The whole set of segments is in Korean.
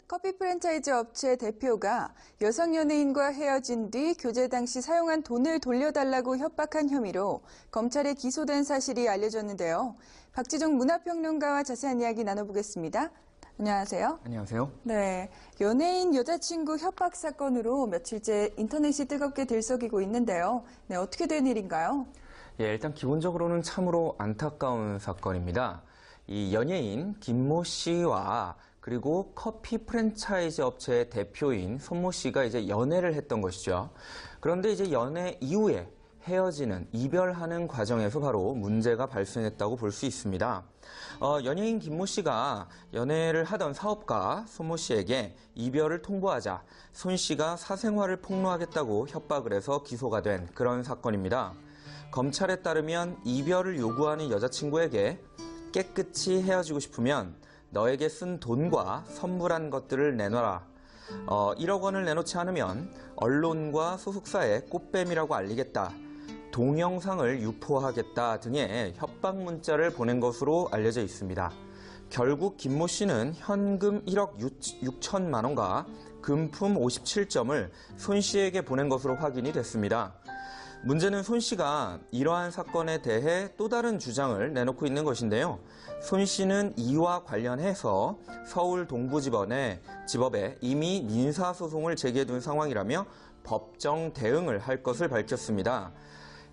커피 프랜차이즈 업체 대표가 여성 연예인과 헤어진 뒤 교제 당시 사용한 돈을 돌려달라고 협박한 혐의로 검찰에 기소된 사실이 알려졌는데요. 박지종 문화평론가와 자세한 이야기 나눠보겠습니다. 안녕하세요. 안녕하세요. 네, 연예인 여자친구 협박 사건으로 며칠째 인터넷이 뜨겁게 들썩이고 있는데요. 네, 어떻게 된 일인가요? 예, 일단 기본적으로는 참으로 안타까운 사건입니다. 이 연예인 김모 씨와 그리고 커피 프랜차이즈 업체의 대표인 손모 씨가 이제 연애를 했던 것이죠. 그런데 이제 연애 이후에 헤어지는, 이별하는 과정에서 바로 문제가 발생했다고 볼 수 있습니다. 연예인 김모 씨가 연애를 하던 사업가 손모 씨에게 이별을 통보하자 손 씨가 사생활을 폭로하겠다고 협박을 해서 기소가 된 그런 사건입니다. 검찰에 따르면 이별을 요구하는 여자친구에게 깨끗이 헤어지고 싶으면 너에게 쓴 돈과 선물한 것들을 내놔라. 1억 원을 내놓지 않으면 언론과 소속사에 꽃뱀이라고 알리겠다. 동영상을 유포하겠다 등의 협박 문자를 보낸 것으로 알려져 있습니다. 결국 김모 씨는 현금 1억 6천만 원과 금품 57점을 손 씨에게 보낸 것으로 확인이 됐습니다. 문제는 손 씨가 이러한 사건에 대해 또 다른 주장을 내놓고 있는 것인데요. 손 씨는 이와 관련해서 서울 동부지법에 이미 민사소송을 제기해둔 상황이라며 법정 대응을 할 것을 밝혔습니다.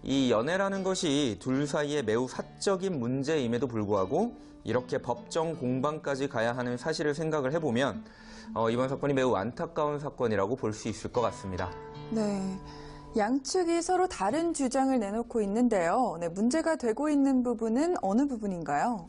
이 연애라는 것이 둘 사이에 매우 사적인 문제임에도 불구하고 이렇게 법정 공방까지 가야 하는 사실을 생각을 해보면 이번 사건이 매우 안타까운 사건이라고 볼 수 있을 것 같습니다. 네. 양측이 서로 다른 주장을 내놓고 있는데요. 네, 문제가 되고 있는 부분은 어느 부분인가요?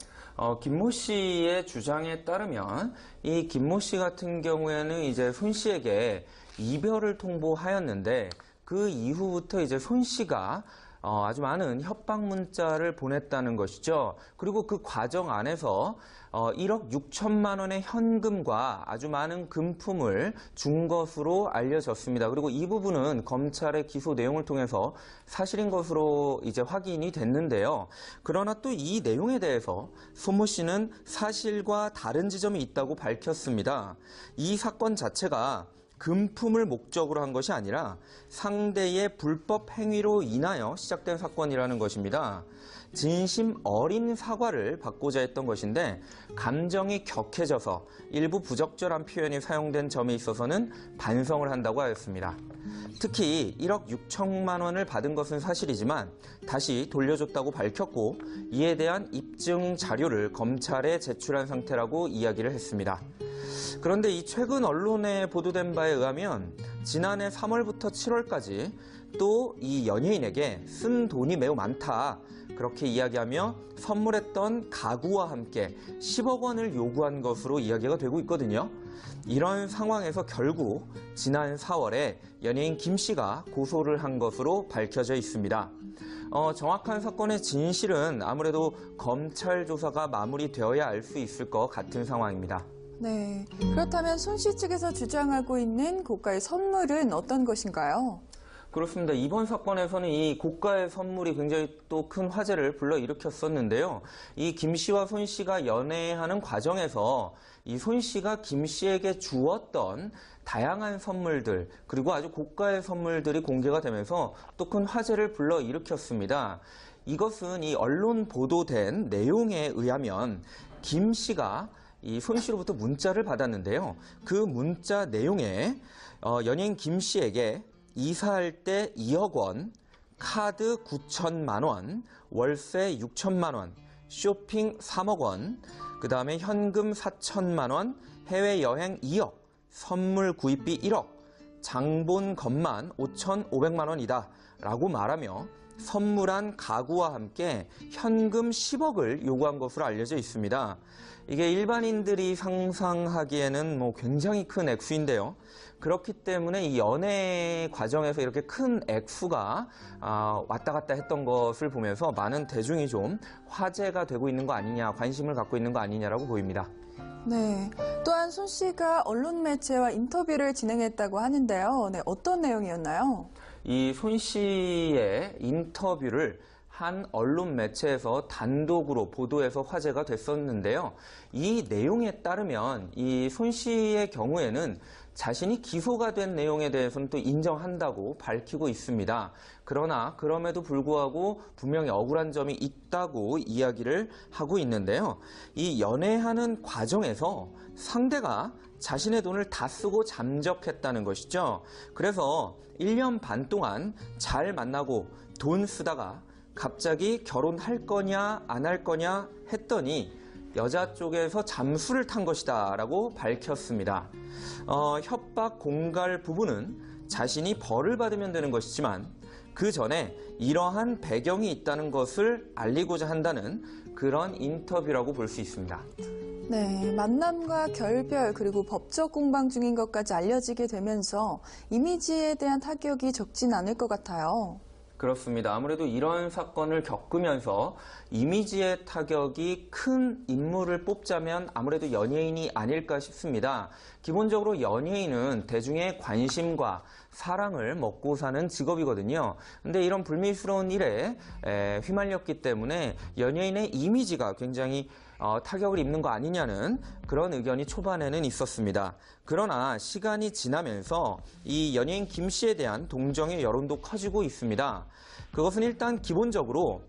김모 씨의 주장에 따르면 이 김모 씨 같은 경우에는 이제 손 씨에게 이별을 통보하였는데 그 이후부터 이제 손 씨가 아주 많은 협박 문자를 보냈다는 것이죠. 그리고 그 과정 안에서 1억 6천만 원의 현금과 아주 많은 금품을 준 것으로 알려졌습니다. 그리고 이 부분은 검찰의 기소 내용을 통해서 사실인 것으로 이제 확인이 됐는데요. 그러나 또 이 내용에 대해서 손모 씨는 사실과 다른 지점이 있다고 밝혔습니다. 이 사건 자체가 금품을 목적으로 한 것이 아니라 상대의 불법 행위로 인하여 시작된 사건이라는 것입니다. 진심 어린 사과를 받고자 했던 것인데 감정이 격해져서 일부 부적절한 표현이 사용된 점에 있어서는 반성을 한다고 하였습니다. 특히 1억 6천만 원을 받은 것은 사실이지만 다시 돌려줬다고 밝혔고 이에 대한 입증 자료를 검찰에 제출한 상태라고 이야기를 했습니다. 그런데 이 최근 언론에 보도된 바에 의하면 지난해 3월부터 7월까지 또 이 연예인에게 쓴 돈이 매우 많다 그렇게 이야기하며 선물했던 가구와 함께 10억 원을 요구한 것으로 이야기가 되고 있거든요. 이런 상황에서 결국 지난 4월에 연예인 김 씨가 고소를 한 것으로 밝혀져 있습니다. 정확한 사건의 진실은 아무래도 검찰 조사가 마무리되어야 알 수 있을 것 같은 상황입니다. 네, 그렇다면 손 씨 측에서 주장하고 있는 고가의 선물은 어떤 것인가요? 그렇습니다. 이번 사건에서는 이 고가의 선물이 굉장히 또 큰 화제를 불러일으켰었는데요. 이 김 씨와 손 씨가 연애하는 과정에서 이 손 씨가 김 씨에게 주었던 다양한 선물들 그리고 아주 고가의 선물들이 공개가 되면서 또 큰 화제를 불러일으켰습니다. 이것은 이 언론 보도된 내용에 의하면 김 씨가 이 손 씨로부터 문자를 받았는데요. 그 문자 내용에 연예인 김 씨에게 이사할 때 2억 원, 카드 9천만 원, 월세 6천만 원, 쇼핑 3억 원, 그 다음에 현금 4천만 원, 해외여행 2억, 선물 구입비 1억, 장본 것만 5,500만 원이다 라고 말하며 선물한 가구와 함께 현금 10억을 요구한 것으로 알려져 있습니다. 이게 일반인들이 상상하기에는 굉장히 큰 액수인데요. 그렇기 때문에 이 연애 과정에서 이렇게 큰 액수가 왔다 갔다 했던 것을 보면서 많은 대중이 좀 화제가 되고 있는 거 아니냐, 관심을 갖고 있는 거 아니냐라고 보입니다. 네, 또한 손 씨가 언론 매체와 인터뷰를 진행했다고 하는데요. 네, 어떤 내용이었나요? 이 손 씨의 인터뷰를 한 언론 매체에서 단독으로 보도해서 화제가 됐었는데요. 이 내용에 따르면 이 손 씨의 경우에는 자신이 기소가 된 내용에 대해서는 또 인정한다고 밝히고 있습니다. 그러나 그럼에도 불구하고 분명히 억울한 점이 있다고 이야기를 하고 있는데요. 이 연애하는 과정에서 상대가 자신의 돈을 다 쓰고 잠적했다는 것이죠. 그래서 1년 반 동안 잘 만나고 돈 쓰다가 갑자기 결혼할 거냐 안 할 거냐 했더니 여자 쪽에서 잠수를 탄 것이다 라고 밝혔습니다. 협박 공갈 부분은 자신이 벌을 받으면 되는 것이지만 그 전에 이러한 배경이 있다는 것을 알리고자 한다는 그런 인터뷰라고 볼 수 있습니다. 네, 만남과 결별 그리고 법적 공방 중인 것까지 알려지게 되면서 이미지에 대한 타격이 적진 않을 것 같아요. 그렇습니다. 아무래도 이런 사건을 겪으면서 이미지의 타격이 큰 인물을 뽑자면 아무래도 연예인이 아닐까 싶습니다. 기본적으로 연예인은 대중의 관심과 사랑을 먹고 사는 직업이거든요. 근데 이런 불미스러운 일에 휘말렸기 때문에 연예인의 이미지가 굉장히 타격을 입는 거 아니냐는 그런 의견이 초반에는 있었습니다. 그러나 시간이 지나면서 이 연예인 김 씨에 대한 동정의 여론도 커지고 있습니다. 그것은 일단 기본적으로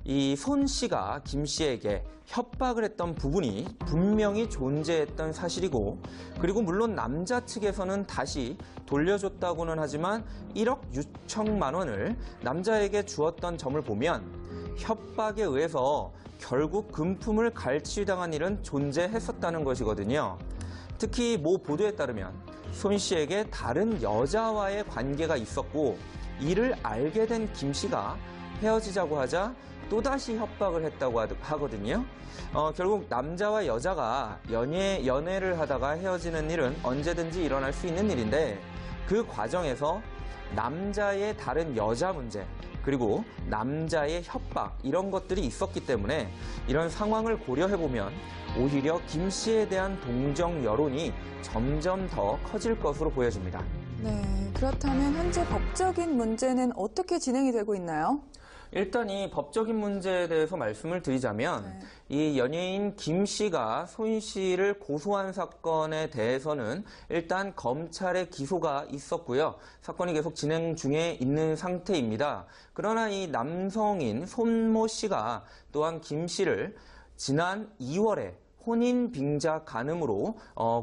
이 손 씨가 김 씨에게 협박을 했던 부분이 분명히 존재했던 사실이고, 그리고 물론 남자 측에서는 다시 돌려줬다고는 하지만 1억 6천만 원을 남자에게 주었던 점을 보면 협박에 의해서 결국 금품을 갈취당한 일은 존재했었다는 것이거든요. 특히 모 보도에 따르면 손 씨에게 다른 여자와의 관계가 있었고, 이를 알게 된 김 씨가 헤어지자고 하자 또다시 협박을 했다고 하거든요. 결국 남자와 여자가 연애를 하다가 헤어지는 일은 언제든지 일어날 수 있는 일인데, 그 과정에서 남자의 다른 여자 문제, 그리고 남자의 협박, 이런 것들이 있었기 때문에 이런 상황을 고려해보면 오히려 김 씨에 대한 동정 여론이 점점 더 커질 것으로 보여집니다. 네, 그렇다면 현재 법적인 문제는 어떻게 진행이 되고 있나요? 일단 이 법적인 문제에 대해서 말씀을 드리자면 이 연예인 김 씨가 손 씨를 고소한 사건에 대해서는 일단 검찰의 기소가 있었고요. 사건이 계속 진행 중에 있는 상태입니다. 그러나 이 남성인 손모 씨가 또한 김 씨를 지난 2월에 혼인 빙자 간음으로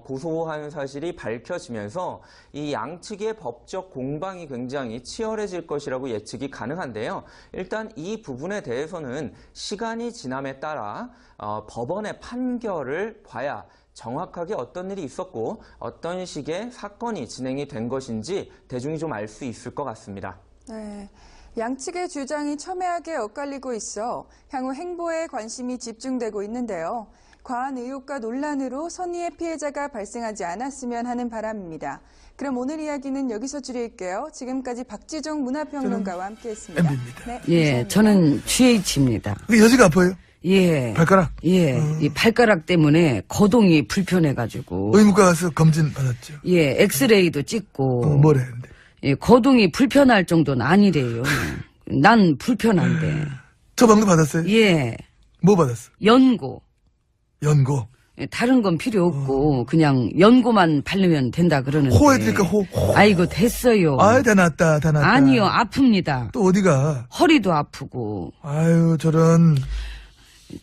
고소한 사실이 밝혀지면서 이 양측의 법적 공방이 굉장히 치열해질 것이라고 예측이 가능한데요. 일단 이 부분에 대해서는 시간이 지남에 따라 법원의 판결을 봐야 정확하게 어떤 일이 있었고 어떤 식의 사건이 진행이 된 것인지 대중이 좀 알 수 있을 것 같습니다. 네. 양측의 주장이 첨예하게 엇갈리고 있어 향후 행보에 관심이 집중되고 있는데요. 과한 의혹과 논란으로 선의의 피해자가 발생하지 않았으면 하는 바람입니다. 그럼 오늘 이야기는 여기서 줄일게요. 지금까지 박지종 문화평론가와 함께했습니다. MB입니다. 네, 예, 감사합니다. 저는 GH입니다. 여지가 아파요? 예. 발가락? 예, 이 발가락 때문에 거동이 불편해가지고. 의무과 가서 검진 받았죠. 예, 엑스레이도 찍고. 뭐래, 근데. 예, 거동이 불편할 정도는 아니래요. 난 불편한데. 처방도 받았어요? 예, 뭐 받았어? 연고. 연고. 예, 다른 건 필요 없고, 그냥 연고만 바르면 된다 그러는데. 호해드릴까, 호? 아이고, 됐어요. 아이, 다 낫다. 아니요, 아픕니다. 또 어디가? 허리도 아프고. 아유, 저런.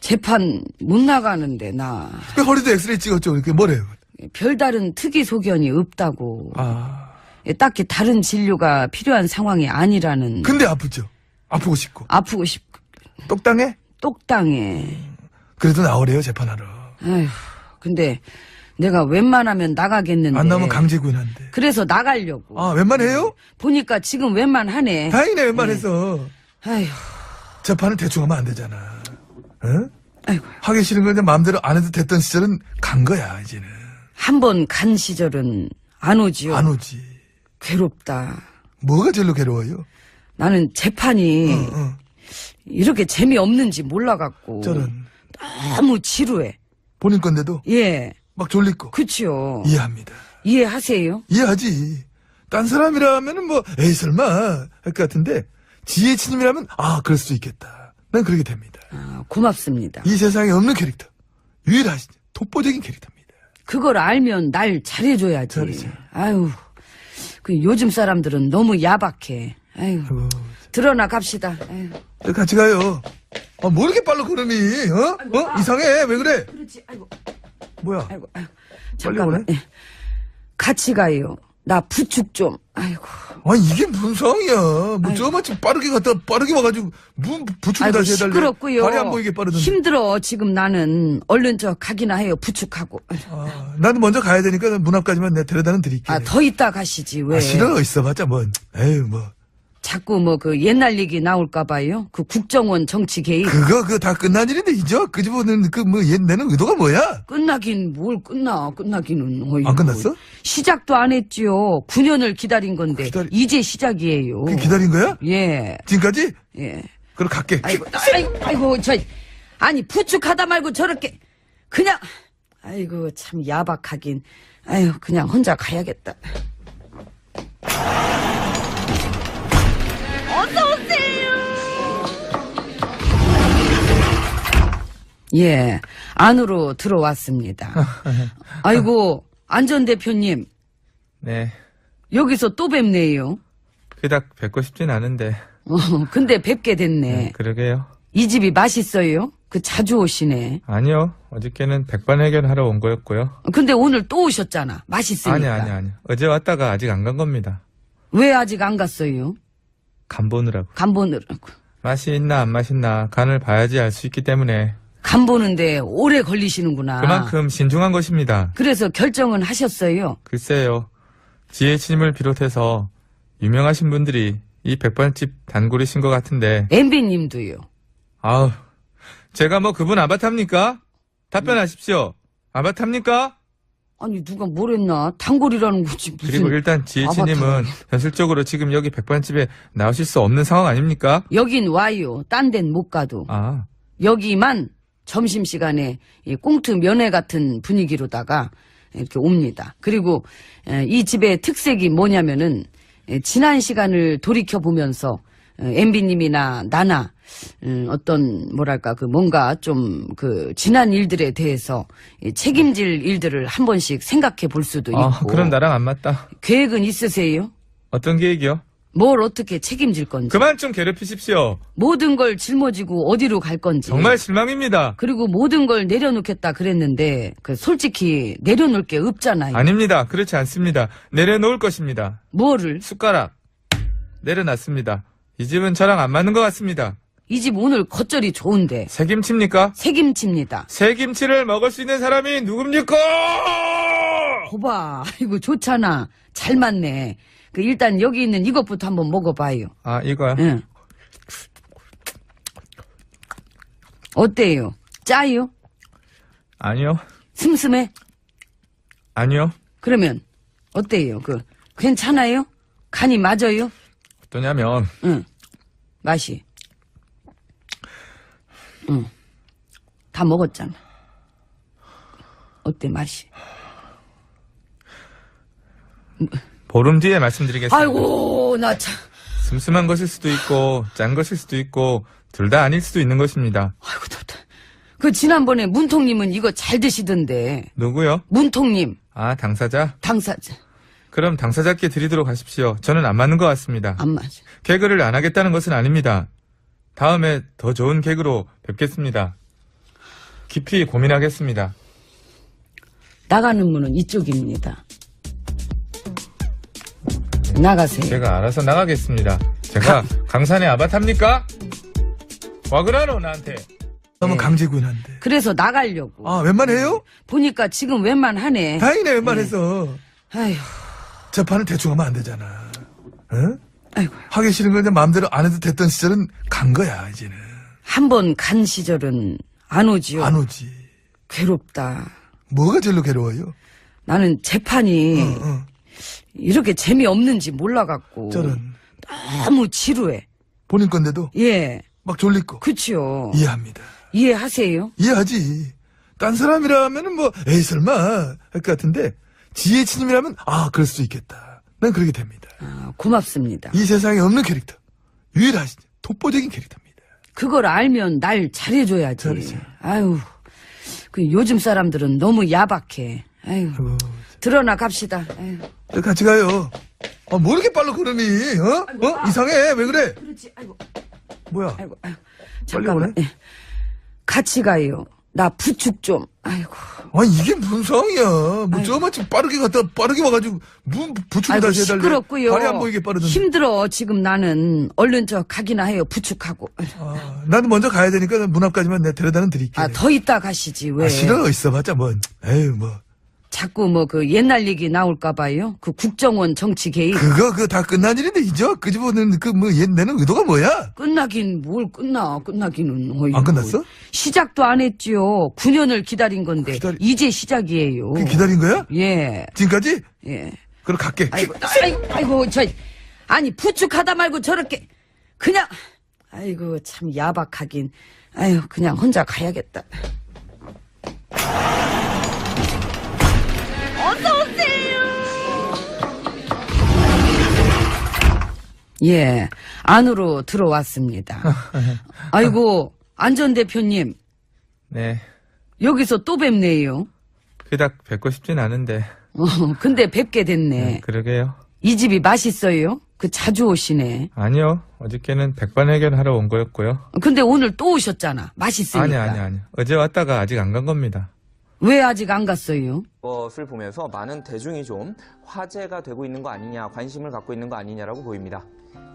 재판 못 나가는데, 나. 그 허리도 엑스레이 찍었죠. 이렇게 뭐래요? 별다른 특이 소견이 없다고. 아. 예, 딱히 다른 진료가 필요한 상황이 아니라는. 근데 아프죠? 아프고 싶고. 아프고 싶고. 똑당해? 똑당해. 그래도 나오래요, 재판하러. 아휴, 근데 내가 웬만하면 나가겠는데. 안 나오면 강제구인한데. 그래서 나가려고. 아, 웬만해요? 보니까 지금 웬만하네. 다행이네, 웬만해서. 아휴, 재판을 대충 하면 안 되잖아. 응? 아이고. 하기 싫은 걸 이제 마음대로 안 해도 됐던 시절은 간 거야, 이제는. 한 번 간 시절은 안 오지요. 안 오지. 괴롭다. 뭐가 제일로 괴로워요? 나는 재판이 응. 이렇게 재미없는지 몰라갖고. 저런. 너무 지루해. 본인 건데도 예, 막 졸리고. 그치요. 이해합니다. 이해하세요? 이해하지. 딴 사람이라면은 뭐, 에이, 설마, 할 것 같은데, 지혜치님이라면, 아, 그럴 수도 있겠다. 난 그렇게 됩니다. 아, 고맙습니다. 이 세상에 없는 캐릭터. 유일하신 독보적인 캐릭터입니다. 그걸 알면 날 잘해줘야지. 잘해줘. 아유, 그 요즘 사람들은 너무 야박해. 아유, 아이고, 드러나 갑시다. 아유. 같이 가요. 뭐 이렇게 빨라 걸음이? 이상해. 왜 그래? 그렇지. 아이고, 뭐야? 아이고, 아유. 빨리 잠깐만. 오네? 예. 같이 가요. 나 부축 좀. 아이고. 이게 무슨 상황이야? 뭐 저만큼 빠르게 갔다 빠르게 와가지고 무슨 부축을 아이고, 다시 해달래? 시끄럽고요. 발이 안 보이게 빠르던데. 힘들어. 지금 나는 얼른 저 가기나 해요. 부축하고. 나도 먼저 가야 되니까 문 앞까지만 내가 데려다는 드릴게. 아, 더 있다 가시지. 왜? 싫어. 있어봤자 뭐. 에휴 뭐. 자꾸 뭐 그 옛날 얘기 나올까 봐요. 그 국정원 정치 개입. 그거 다 끝난 일인데 이제 끄집어내는 내는 의도가 뭐야? 끝나긴 뭘 끝나기는. 어이구. 안 끝났어? 시작도 안 했지요. 9년을 기다린 건데 이제 시작이에요. 그 기다린 거야? 예. 지금까지? 예. 그럼 갈게. 아이고 아니 부축하다 말고 저렇게 그냥 아이고 참 야박하긴. 아유 그냥 혼자 가야겠다. 예, 안으로 들어왔습니다. 아이고, 안 전 대표님, 네. 여기서 또 뵙네요. 그닥 뵙고 싶진 않은데. 근데 뵙게 됐네. 그러게요. 이 집이 맛있어요? 그 자주 오시네. 아니요. 어저께는 백반회견하러 온 거였고요. 근데 오늘 또 오셨잖아. 맛있으니까. 아니. 어제 왔다가 아직 안 간 겁니다. 왜 아직 안 갔어요? 간 보느라고. 간 보느라고. 맛이 있나 안 맛있나 간을 봐야지 알 수 있기 때문에 간 보는데 오래 걸리시는구나. 그만큼 신중한 것입니다. 그래서 결정은 하셨어요. 글쎄요. 지혜진님을 비롯해서 유명하신 분들이 이 백반집 단골이신 것 같은데 MB님도요. 아우 제가 뭐 그분 아바타입니까? 답변하십시오. 아바타입니까? 아니 누가 뭘 했나? 단골이라는 거지 무슨. 그리고 일단 지혜진님은 현실적으로 지금 여기 백반집에 나오실 수 없는 상황 아닙니까? 여긴 와요. 딴 데는 못 가도. 아, 여기만 점심시간에 이 꽁트 면회 같은 분위기로다가 이렇게 옵니다. 그리고 이 집의 특색이 뭐냐면은 지난 시간을 돌이켜보면서 MB님이나 나나 어떤 뭐랄까 그 뭔가 좀 그 지난 일들에 대해서 책임질 일들을 한 번씩 생각해 볼 수도 있고. 그럼 나랑 안 맞다. 계획은 있으세요? 어떤 계획이요? 뭘 어떻게 책임질 건지. 그만 좀 괴롭히십시오. 모든 걸 짊어지고 어디로 갈 건지. 정말 실망입니다. 그리고 모든 걸 내려놓겠다 그랬는데 그 솔직히 내려놓을 게 없잖아요. 아닙니다. 그렇지 않습니다. 내려놓을 것입니다. 뭐를? 숟가락 내려놨습니다. 이 집은 저랑 안 맞는 것 같습니다. 이 집 오늘 겉절이 좋은데. 새김치입니까? 새김치입니다. 새김치를 먹을 수 있는 사람이 누굽니까? 거봐. 이거 좋잖아. 잘 맞네. 그 일단 여기 있는 이것부터 한번 먹어봐요. 아, 이거요? 응. 어때요? 짜요? 아니요. 슴슴해? 아니요. 그러면 어때요? 그 괜찮아요? 간이 맞아요? 어떠냐면 응. 맛이. 응. 다 먹었잖아. 어때 맛이? 보름 뒤에 말씀드리겠습니다. 아이고 나 참. 슴슴한 것일 수도 있고 짠 것일 수도 있고 둘 다 아닐 수도 있는 것입니다. 아이고 덥다. 그 지난번에 문통님은 이거 잘 드시던데. 누구요? 문통님 아, 당사자? 당사자 그럼 당사자께 드리도록 하십시오. 저는 안 맞는 것 같습니다. 안 맞아. 개그를 안 하겠다는 것은 아닙니다. 다음에 더 좋은 개그로 뵙겠습니다. 깊이 고민하겠습니다. 나가는 문은 이쪽입니다. 나가세요. 제가 알아서 나가겠습니다. 제가 강산의 아바타입니까? 와 그러노 나한테. 너무 강제구인한데. 그래서 나가려고. 웬만해요? 보니까 지금 웬만하네. 다행이네, 웬만해서. 아휴. 저 판은 대충 하면 안 되잖아. 응? 아이고. 하기 싫은 걸 이제 마음대로 안 해도 됐던 시절은 간 거야, 이제는. 한 번 간 시절은 안 오지요. 안 오지. 괴롭다. 뭐가 제일로 괴로워요? 나는 재판이 응. 이렇게 재미없는지 몰라갖고. 저는 너무 지루해. 본인 건데도 예. 막 졸리고. 그치요. 이해합니다. 이해하세요? 이해하지. 딴 사람이라면은 뭐, 에이, 설마, 할 것 같은데, 지혜치님이라면, 그럴 수 있겠다. 난 그렇게 됩니다. 고맙습니다. 이 세상에 없는 캐릭터. 유일하신, 독보적인 캐릭터입니다. 그걸 알면 날 잘해줘야지. 잘해줘. 아유, 그 요즘 사람들은 너무 야박해. 아유, 아이고, 드러나 갑시다. 아유. 같이 가요. 뭐 이렇게 빨라 걸음이, 이상해. 왜 그래? 그렇지. 아이고, 뭐야? 아이고, 아이고. 빨리 잠깐만. 오네? 예. 같이 가요. 나 부축 좀. 아이고. 이게 무슨 상황이야. 뭐 저마치 빠르게 갔다 빠르게 와가지고 무슨 부축을 아이고, 다시 해달래. 시끄럽고요. 발이 안 보이게 빠르던데. 힘들어. 지금 나는 얼른 저 가기나 해요. 부축하고. 나도 먼저 가야 되니까 문 앞까지만 내가 데려다는 드릴게. 더 있다 가시지. 왜? 싫어. 있어봤자 뭐. 에휴 뭐. 자꾸 뭐 그 옛날 얘기 나올까 봐요. 그 국정원 정치 개입. 그거 다 끝난 일인데 이제 끄집어내는 내는 의도가 뭐야? 끝나긴 뭘 끝나기는. 어이구. 안 끝났어? 시작도 안 했지요. 9년을 기다린 건데 이제 시작이에요. 그 기다린 거야? 예. 지금까지? 예. 그럼 갈게. 아이고 아니 부축하다 말고 저렇게 그냥 아이고 참 야박하긴. 아유 그냥 혼자 가야겠다. 예, 안으로 들어왔습니다. 아이고, 안전 대표님, 네. 여기서 또 뵙네요. 그닥 뵙고 싶진 않은데. 근데 뵙게 됐네. 그러게요. 이 집이 맛있어요? 그 자주 오시네. 아니요. 어저께는 백반회견하러 온 거였고요. 근데 오늘 또 오셨잖아. 맛있으니까. 아니. 어제 왔다가 아직 안 간 겁니다. 왜 아직 안 갔어요? 것을 보면서 많은 대중이 좀 화제가 되고 있는 거 아니냐, 관심을 갖고 있는 거 아니냐라고 보입니다.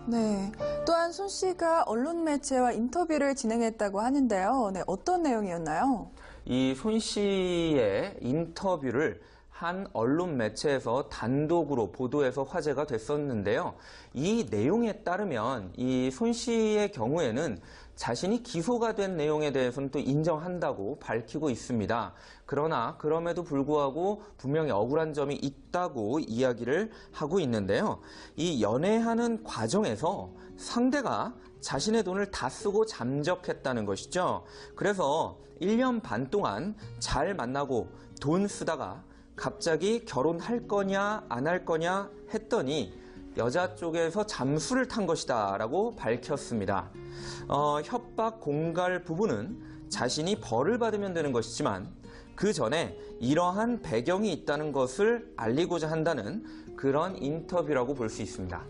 네. 또한 손 씨가 언론 매체와 인터뷰를 진행했다고 하는데요. 네, 어떤 내용이었나요? 이 손 씨의 인터뷰를 한 언론 매체에서 단독으로 보도해서 화제가 됐었는데요. 이 내용에 따르면 이 손 씨의 경우에는 자신이 기소가 된 내용에 대해서는 또 인정한다고 밝히고 있습니다. 그러나 그럼에도 불구하고 분명히 억울한 점이 있다고 이야기를 하고 있는데요. 이 연애하는 과정에서 상대가 자신의 돈을 다 쓰고 잠적했다는 것이죠. 그래서 1년 반 동안 잘 만나고 돈 쓰다가 갑자기 결혼할 거냐 안 할 거냐 했더니 여자 쪽에서 잠수를 탄 것이다 라고 밝혔습니다. 협박 공갈 부분은 자신이 벌을 받으면 되는 것이지만 그 전에 이러한 배경이 있다는 것을 알리고자 한다는 그런 인터뷰라고 볼 수 있습니다.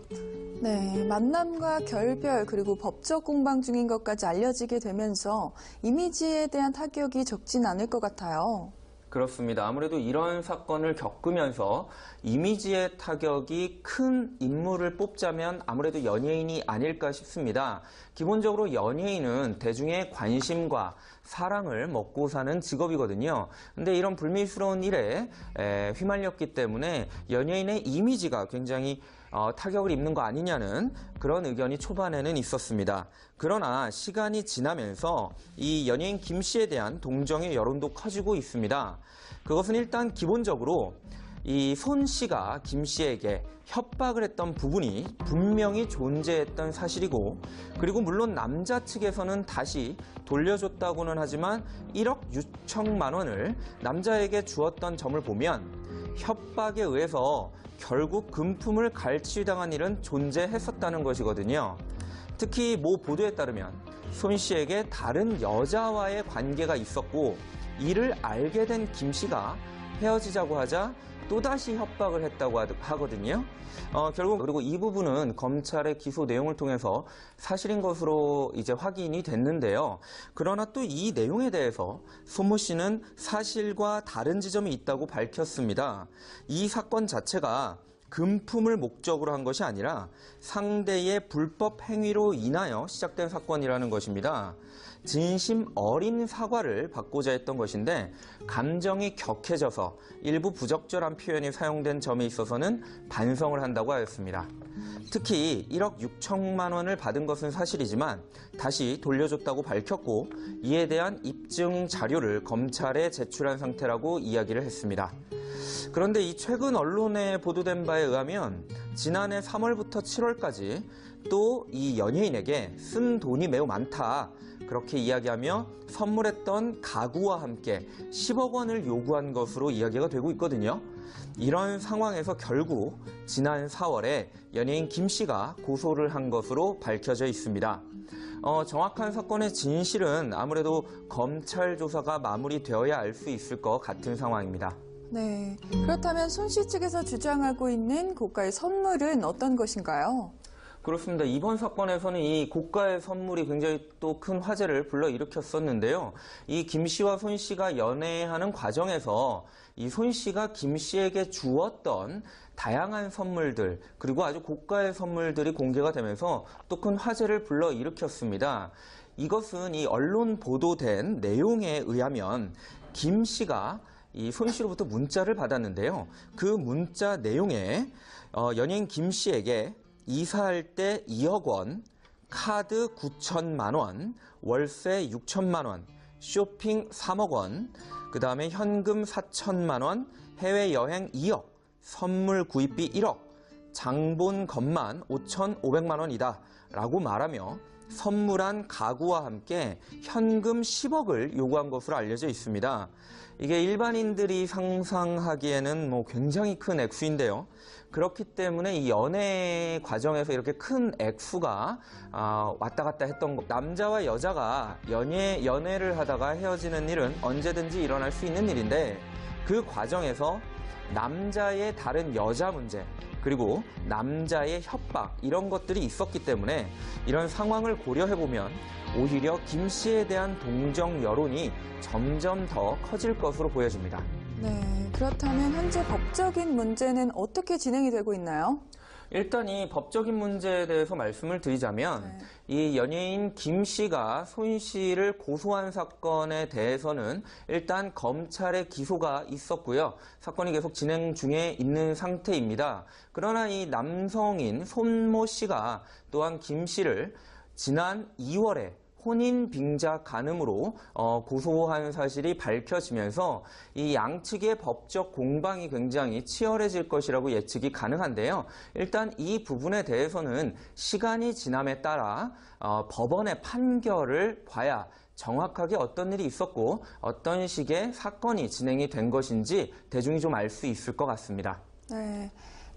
네, 만남과 결별 그리고 법적 공방 중인 것까지 알려지게 되면서 이미지에 대한 타격이 적진 않을 것 같아요. 그렇습니다. 아무래도 이런 사건을 겪으면서 이미지의 타격이 큰 인물을 뽑자면 아무래도 연예인이 아닐까 싶습니다. 기본적으로 연예인은 대중의 관심과 사랑을 먹고 사는 직업이거든요. 근데 이런 불미스러운 일에 휘말렸기 때문에 연예인의 이미지가 굉장히 타격을 입는 거 아니냐는 그런 의견이 초반에는 있었습니다. 그러나 시간이 지나면서 이 연예인 김 씨에 대한 동정의 여론도 커지고 있습니다. 그것은 일단 기본적으로 이 손 씨가 김 씨에게 협박을 했던 부분이 분명히 존재했던 사실이고, 그리고 물론 남자 측에서는 다시 돌려줬다고는 하지만 1억 6천만 원을 남자에게 주었던 점을 보면 협박에 의해서 결국 금품을 갈취당한 일은 존재했었다는 것이거든요. 특히 모 보도에 따르면 손 씨에게 다른 여자와의 관계가 있었고 이를 알게 된 김 씨가 헤어지자고 하자 또다시 협박을 했다고 하거든요. 결국 그리고 이 부분은 검찰의 기소 내용을 통해서 사실인 것으로 이제 확인이 됐는데요. 그러나 또 이 내용에 대해서 손모 씨는 사실과 다른 지점이 있다고 밝혔습니다. 이 사건 자체가 금품을 목적으로 한 것이 아니라 상대의 불법 행위로 인하여 시작된 사건이라는 것입니다. 진심 어린 사과를 받고자 했던 것인데 감정이 격해져서 일부 부적절한 표현이 사용된 점에 있어서는 반성을 한다고 하였습니다. 특히 1억 6천만 원을 받은 것은 사실이지만 다시 돌려줬다고 밝혔고 이에 대한 입증 자료를 검찰에 제출한 상태라고 이야기를 했습니다. 그런데 이 최근 언론에 보도된 바에 의하면 지난해 3월부터 7월까지 또 이 연예인에게 쓴 돈이 매우 많다, 그렇게 이야기하며 선물했던 가구와 함께 10억 원을 요구한 것으로 이야기가 되고 있거든요. 이런 상황에서 결국 지난 4월에 연예인 김 씨가 고소를 한 것으로 밝혀져 있습니다. 정확한 사건의 진실은 아무래도 검찰 조사가 마무리되어야 알 수 있을 것 같은 상황입니다. 네. 그렇다면 손 씨 측에서 주장하고 있는 고가의 선물은 어떤 것인가요? 그렇습니다. 이번 사건에서는 이 고가의 선물이 굉장히 또 큰 화제를 불러일으켰었는데요. 이 김 씨와 손 씨가 연애하는 과정에서 이 손 씨가 김 씨에게 주었던 다양한 선물들, 그리고 아주 고가의 선물들이 공개가 되면서 또 큰 화제를 불러일으켰습니다. 이것은 이 언론 보도된 내용에 의하면 김 씨가 이 손 씨로부터 문자를 받았는데요. 그 문자 내용에 연예인 김 씨에게 이사할 때 2억 원, 카드 9천만 원, 월세 6천만 원, 쇼핑 3억 원, 그 다음에 현금 4천만 원, 해외여행 2억, 선물 구입비 1억, 장본 것만 5,500만 원이다 라고 말하며 선물한 가구와 함께 현금 10억을 요구한 것으로 알려져 있습니다. 이게 일반인들이 상상하기에는 굉장히 큰 액수인데요. 그렇기 때문에 이 연애 과정에서 이렇게 큰 액수가 왔다 갔다 했던 것. 남자와 여자가 연애를 하다가 헤어지는 일은 언제든지 일어날 수 있는 일인데 그 과정에서 남자의 다른 여자 문제, 그리고 남자의 협박 이런 것들이 있었기 때문에 이런 상황을 고려해보면 오히려 김 씨에 대한 동정 여론이 점점 더 커질 것으로 보여집니다. 네. 그렇다면 현재 법적인 문제는 어떻게 진행이 되고 있나요? 일단 이 법적인 문제에 대해서 말씀을 드리자면 이 연예인 김 씨가 손 씨를 고소한 사건에 대해서는 일단 검찰에 기소가 있었고요. 사건이 계속 진행 중에 있는 상태입니다. 그러나 이 남성인 손모 씨가 또한 김 씨를 지난 2월에 혼인 빙자 간음으로 고소한 사실이 밝혀지면서 이 양측의 법적 공방이 굉장히 치열해질 것이라고 예측이 가능한데요. 일단 이 부분에 대해서는 시간이 지남에 따라 법원의 판결을 봐야 정확하게 어떤 일이 있었고 어떤 식의 사건이 진행이 된 것인지 대중이 좀 알 수 있을 것 같습니다. 네.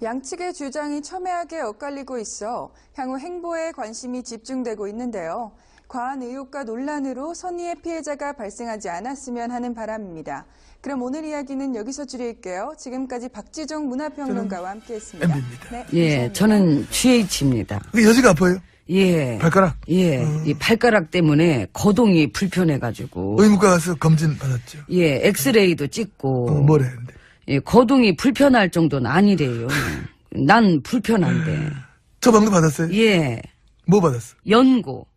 양측의 주장이 첨예하게 엇갈리고 있어 향후 행보에 관심이 집중되고 있는데요. 과한 의혹과 논란으로 선의의 피해자가 발생하지 않았으면 하는 바람입니다. 그럼 오늘 이야기는 여기서 줄일게요. 지금까지 박지종 문화평론가와 함께했습니다. MB입니다. 네, 예, 감사합니다. 저는 GH입니다. 여지가 아파요? 예. 발가락? 예, 이 발가락 때문에 거동이 불편해가지고. 의무과 가서 검진 받았죠. 예, 엑스레이도 찍고. 뭐래 했는데? 예, 거동이 불편할 정도는 아니래요. 난 불편한데. 처방도 받았어요? 예, 뭐 받았어? 연고.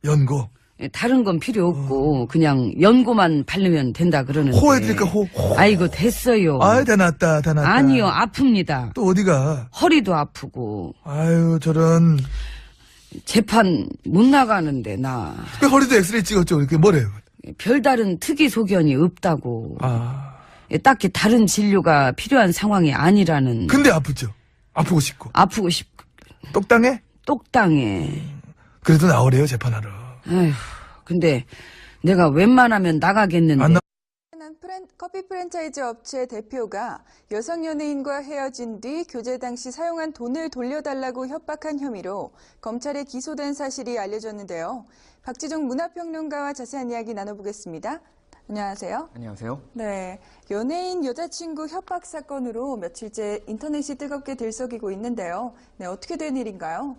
연고. 예, 다른 건 필요 없고 그냥 연고만 바르면 된다 그러는데. 호 해드릴까, 호? 아이고 됐어요. 아이, 다 낫다. 아니요, 아픕니다. 또 어디가? 허리도 아프고 아유, 저런. 재판 못 나가는데 나 그 허리도 엑스레이 찍었죠. 이렇게 뭐래요? 별다른 특이 소견이 없다고. 아. 딱히 다른 진료가 필요한 상황이 아니라는. 근데 아프죠? 아프고 싶고. 아프고 싶고 똑당해? 똑당해. 그래도 나오래요, 재판하러. 아휴, 근데 내가 웬만하면 나가겠는데. 안 나- 커피 프랜차이즈 업체 대표가 여성 연예인과 헤어진 뒤 교제 당시 사용한 돈을 돌려달라고 협박한 혐의로 검찰에 기소된 사실이 알려졌는데요. 박지종 문화평론가와 자세한 이야기 나눠보겠습니다. 안녕하세요. 안녕하세요. 네, 연예인 여자친구 협박 사건으로 며칠째 인터넷이 뜨겁게 들썩이고 있는데요. 네, 어떻게 된 일인가요?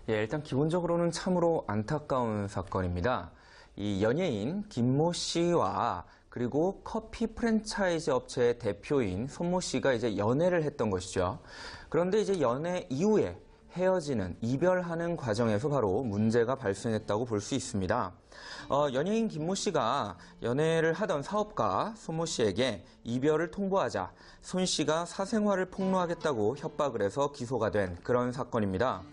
예, 일단 기본적으로는 참으로 안타까운 사건입니다. 이 연예인 김모 씨와 그리고 커피 프랜차이즈 업체의 대표인 손모 씨가 이제 연애를 했던 것이죠. 그런데 이제 연애 이후에 헤어지는, 이별하는 과정에서 바로 문제가 발생했다고 볼 수 있습니다. 연예인 김모 씨가 연애를 하던 사업가 손모 씨에게 이별을 통보하자 손 씨가 사생활을 폭로하겠다고 협박을 해서 기소가 된 그런 사건입니다.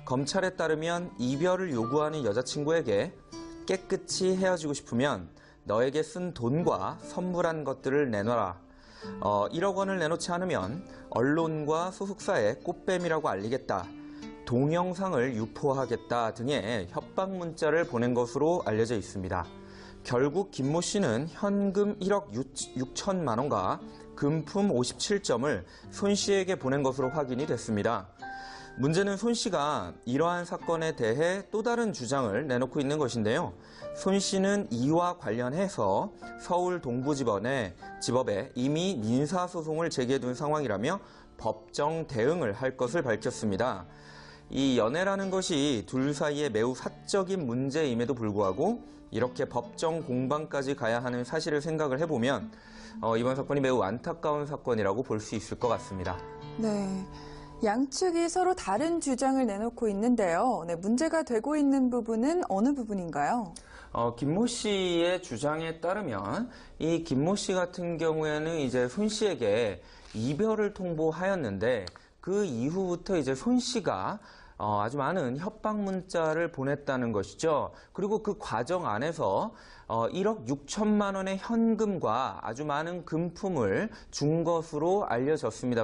검찰에 따르면 이별을 요구하는 여자친구에게 깨끗이 헤어지고 싶으면 너에게 쓴 돈과 선물한 것들을 내놔라. 1억 원을 내놓지 않으면 언론과 소속사에 꽃뱀이라고 알리겠다. 동영상을 유포하겠다 등의 협박 문자를 보낸 것으로 알려져 있습니다. 결국 김모 씨는 현금 1억 6천만 원과 금품 57점을 손 씨에게 보낸 것으로 확인이 됐습니다. 문제는 손 씨가 이러한 사건에 대해 또 다른 주장을 내놓고 있는 것인데요. 손 씨는 이와 관련해서 서울 동부지법에 이미 민사소송을 제기해둔 상황이라며 법정 대응을 할 것을 밝혔습니다. 이 연애라는 것이 둘 사이에 매우 사적인 문제임에도 불구하고 이렇게 법정 공방까지 가야 하는 사실을 생각을 해보면 이번 사건이 매우 안타까운 사건이라고 볼 수 있을 것 같습니다. 네. 양측이 서로 다른 주장을 내놓고 있는데요. 네, 문제가 되고 있는 부분은 어느 부분인가요? 김모 씨의 주장에 따르면 이 김모 씨 같은 경우에는 이제 손 씨에게 이별을 통보하였는데 그 이후부터 이제 손 씨가 아주 많은 협박 문자를 보냈다는 것이죠. 그리고 그 과정 안에서 1억 6천만 원의 현금과 아주 많은 금품을 준 것으로 알려졌습니다.